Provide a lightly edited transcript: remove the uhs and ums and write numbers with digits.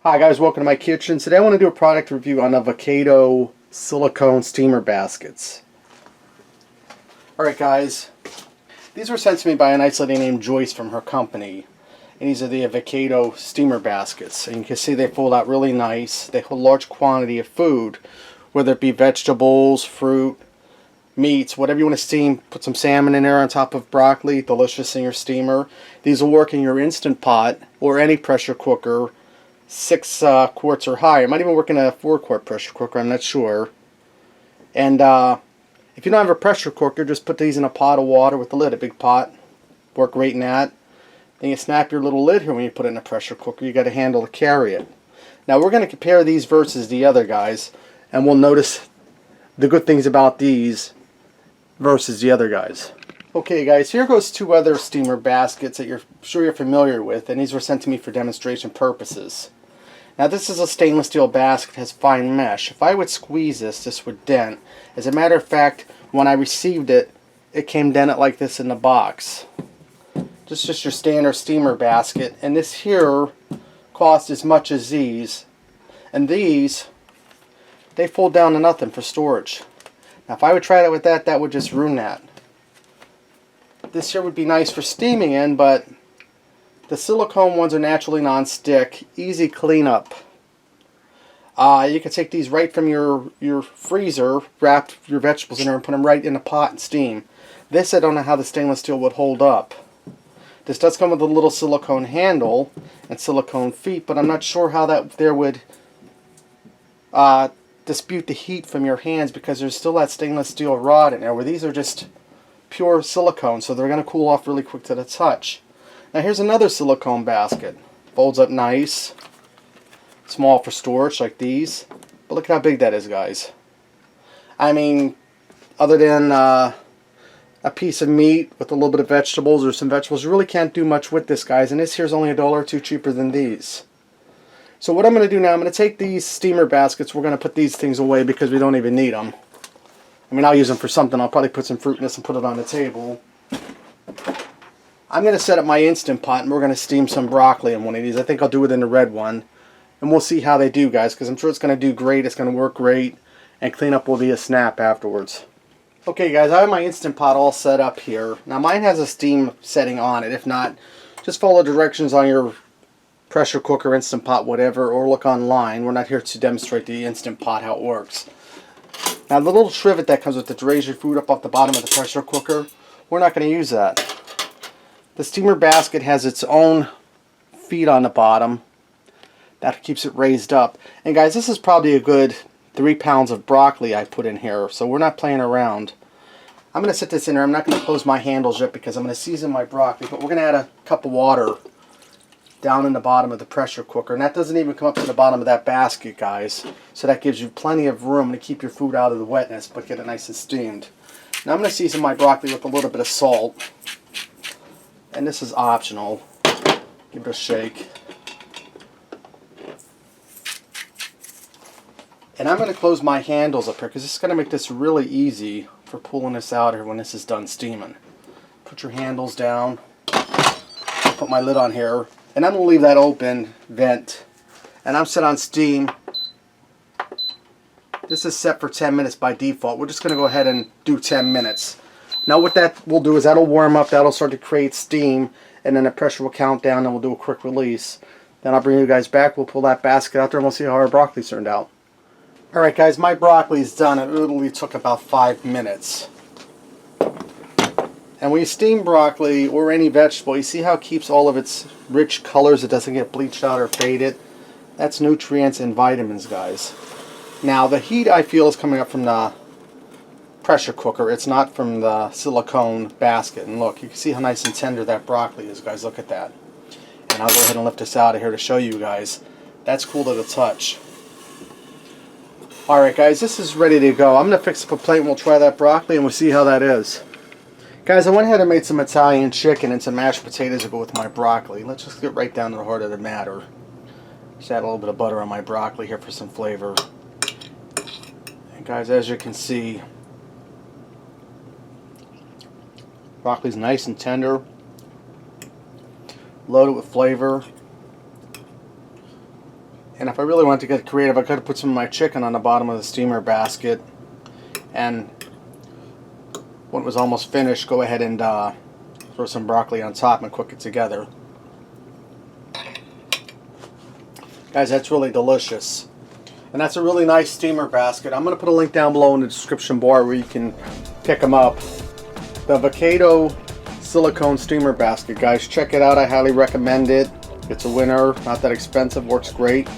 Hi guys, welcome to my kitchen. Today I want to do a product review on Avokado silicone steamer baskets. Alright guys, these were sent to me by a nice lady named Joyce from her company. And these are the Avokado steamer baskets. And you can see they fold out really nice. They hold a large quantity of food, whether it be vegetables, fruit, meats, whatever you want to steam. Put some salmon in there on top of broccoli, delicious in your steamer. These will work in your Instant Pot or any pressure cooker. 6 quarts or higher. It might even work in a 4-quart pressure cooker, I'm not sure. And if you don't have a pressure cooker, just put these in a pot of water with the lid, a big pot. Work great in that. Then you snap your little lid here when you put it in a pressure cooker. You got a handle to carry it. Now we're going to compare these versus the other guys, and we'll notice the good things about these versus the other guys. Okay guys, here goes 2 other steamer baskets that you're sure you're familiar with, and these were sent to me for demonstration purposes. Now this is a stainless steel basket, has fine mesh. If I would squeeze this would dent. As a matter of fact, when I received it, it came dented like this in the box. Just your standard steamer basket, and this here cost as much as these. And these, they fold down to nothing for storage. Now if I would try it with that, that would just ruin that. This here would be nice for steaming in, but the silicone ones are naturally non-stick, easy cleanup. You can take these right from your freezer, wrap your vegetables in there and put them right in a pot and steam. This I don't know how the stainless steel would hold up. This does come with a little silicone handle and silicone feet, but I'm not sure how that there would dispute the heat from your hands, because there's still that stainless steel rod in there, where these are just pure silicone, so they're going to cool off really quick to the touch. Now here's another silicone basket. Folds up nice. Small for storage like these. But look at how big that is, guys. I mean, other than a piece of meat with a little bit of vegetables or some vegetables, you really can't do much with this, guys. And this here's only $1 or $2 cheaper than these. So what I'm going to do now, I'm going to take these steamer baskets. We're going to put these things away because we don't even need them. I mean, I'll use them for something. I'll probably put some fruit in this and put it on the table. I'm going to set up my Instant Pot, and we're going to steam some broccoli in one of these. I think I'll do it in the red one. And we'll see how they do, guys, because I'm sure it's going to do great. It's going to work great. And cleanup will be a snap afterwards. Okay, guys, I have my Instant Pot all set up here. Now, mine has a steam setting on it. If not, just follow directions on your pressure cooker, Instant Pot, whatever, or look online. We're not here to demonstrate the Instant Pot, how it works. Now, the little trivet that comes with it to raise your food up off the bottom of the pressure cooker, we're not going to use that. The steamer basket has its own feet on the bottom. That keeps it raised up. And guys, this is probably a good 3 pounds of broccoli I put in here, so we're not playing around. I'm going to set this in there. I'm not going to close my handles yet because I'm going to season my broccoli, but we're going to add a cup of water down in the bottom of the pressure cooker. And that doesn't even come up to the bottom of that basket, guys. So that gives you plenty of room to keep your food out of the wetness, but get it nice and steamed. Now I'm going to season my broccoli with a little bit of salt. And this is optional. Give it a shake. And I'm going to close my handles up here because this is going to make this really easy for pulling this out here when this is done steaming. Put your handles down. Put my lid on here. And I'm going to leave that open, vent. And I'm set on steam. This is set for 10 minutes by default. We're just going to go ahead and do 10 minutes. Now what that will do is that'll warm up, that'll start to create steam, and then the pressure will count down and we'll do a quick release. Then I'll bring you guys back, we'll pull that basket out there and we'll see how our broccoli turned out. Alright guys, my broccoli's done. It literally took about 5 minutes. And when you steam broccoli or any vegetable, you see how it keeps all of its rich colors, it doesn't get bleached out or faded. That's nutrients and vitamins, guys. Now the heat I feel is coming up from the pressure cooker. It's not from the silicone basket. And look, you can see how nice and tender that broccoli is, guys. Look at that. And I'll go ahead and lift this out of here to show you guys. That's cool to the touch. Alright guys, this is ready to go. I'm going to fix up a plate and we'll try that broccoli and we'll see how that is. Guys, I went ahead and made some Italian chicken and some mashed potatoes to go with my broccoli. Let's just get right down to the heart of the matter. Just add a little bit of butter on my broccoli here for some flavor. And guys, as you can see, broccoli's nice and tender, loaded with flavor, And if I really want to get creative, I could put some of my chicken on the bottom of the steamer basket, and when it was almost finished, go ahead and throw some broccoli on top and cook it together. Guys, that's really delicious. And that's a really nice steamer basket. I'm going to put a link down below in the description bar where you can pick them up. The Avokado silicone steamer basket, guys. Check it out. I highly recommend it. It's a winner. Not that expensive. Works great.